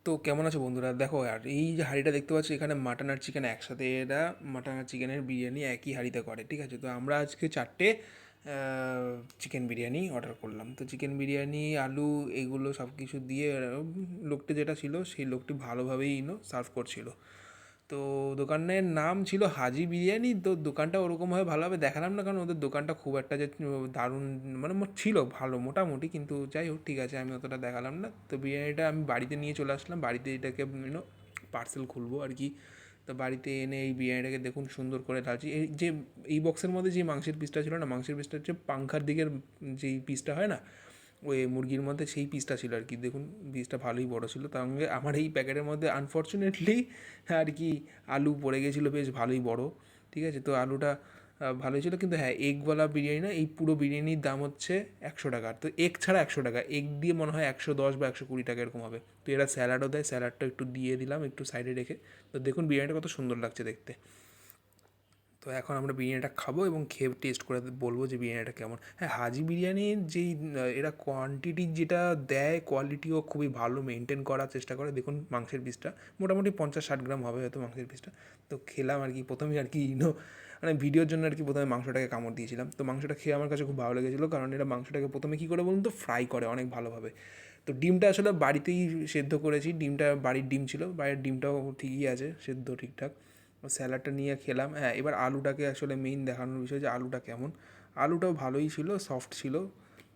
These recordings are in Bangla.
তো কেমন আছো বন্ধুরা? দেখো, আর এই যে হাঁড়িটা দেখতে পাচ্ছ, এখানে মাটন আর চিকেন একসাথে, এরা মাটন আর চিকেনের বিরিয়ানি একই হাঁড়িতে করে, ঠিক আছে? তো আমরা আজকে চারটে চিকেন বিরিয়ানি অর্ডার করলাম। তো চিকেন বিরিয়ানি, আলু, এগুলো সব কিছু দিয়ে লোকটি যেটা ছিল সেই লোকটি ভালোভাবেই সার্ভ করছিল। তো দোকানের নাম ছিল হাজি বিরিয়ানি। তো দোকানটা ওরকমভাবে ভালোভাবে দেখালাম না, কারণ ওদের দোকানটা খুব একটা যে দারুণ মানে ছিল ভালো মোটামুটি, কিন্তু যাই হোক, ঠিক আছে, আমি অতটা দেখালাম না। তো বিরিয়ানিটা আমি বাড়িতে নিয়ে চলে আসলাম, বাড়িতে এটাকে পার্সেল খুলবো আর কি। তো বাড়িতে এনে এই বিরিয়ানিটাকে দেখুন সুন্দর করে ঢালছি। এই যে এই বক্সের মধ্যে যে মাংসের পিসটা ছিল না, মাংসের পিসটা হচ্ছে পাংখার দিকের যেই পিসটা হয় না, ওই মুরগির মধ্যে সেই পিসটা ছিল আর কি। দেখুন পিসটা ভালোই বড় ছিল। তার সঙ্গে আমার এই প্যাকেটের মধ্যে আনফর্চুনেটলি আর কি আলু পড়ে গেছিলো বেশ ভালোই বড়, ঠিক আছে? তো আলুটা ভালোই ছিল, কিন্তু হ্যাঁ, এগওয়ালা বিরিয়ানি না, এই পুরো বিরিয়ানির দাম হচ্ছে 100 টাকা। তো এগ ছাড়া 100 টাকা, এগ দিয়ে মনে হয় 110 বা 120 টাকা এরকম হবে। তো এরা স্যালাডও দেয়, স্যালাডটা একটু দিয়ে দিলাম একটু সাইডে রেখে। তো দেখুন বিরিয়ানিটা কত সুন্দর লাগছে দেখতে। তো এখন আমরা বিরিয়ানিটা খাবো এবং খেয়ে টেস্ট করে বলবো যে বিরিয়ানিটা কেমন। হ্যাঁ, হাজি বিরিয়ানির যেই এরা কোয়ান্টিটি যেটা দেয়, কোয়ালিটিও খুবই ভালো মেনটেন করার চেষ্টা করে। দেখুন মাংসের পিসটা মোটামুটি 50-60 গ্রাম হবে হয়তো মাংসের পিসটা। তো খেলাম আর কি, প্রথমেই আর কি মানে ভিডিওর জন্য আর কি প্রথমে মাংসটাকে কামড় দিয়েছিলাম। তো মাংসটা খেয়ে আমার কাছে খুব ভালো লেগেছিলো, কারণ এরা মাংসটাকে প্রথমে কী করে বলুন তো, ফ্রাই করে অনেক ভালোভাবে। তো ডিমটা আসলে বাড়িতেই সেদ্ধ করেছি, ডিমটা বাড়ির ডিম ছিল, বাড়ির ডিমটাও ঠিকই আছে সেদ্ধ ঠিকঠাক। স্যালাডটা নিয়ে খেলাম। হ্যাঁ, এবার আলুটাকে আসলে মেইন দেখানোর বিষয় যে আলুটা কেমন। আলুটাও ভালোই ছিল, সফট ছিল।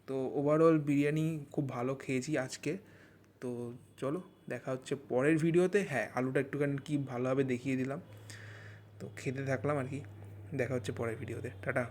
তো ওভারঅল বিরিয়ানি খুব ভালো খেয়েছি আজকে। তো চলো, দেখা হচ্ছে পরের ভিডিওতে। হ্যাঁ, আলুটা একটুখানি কি ভালোভাবে দেখিয়ে দিলাম। তো খেতে থাকলাম আর কি। দেখা হচ্ছে পরের ভিডিওতে। টাটা।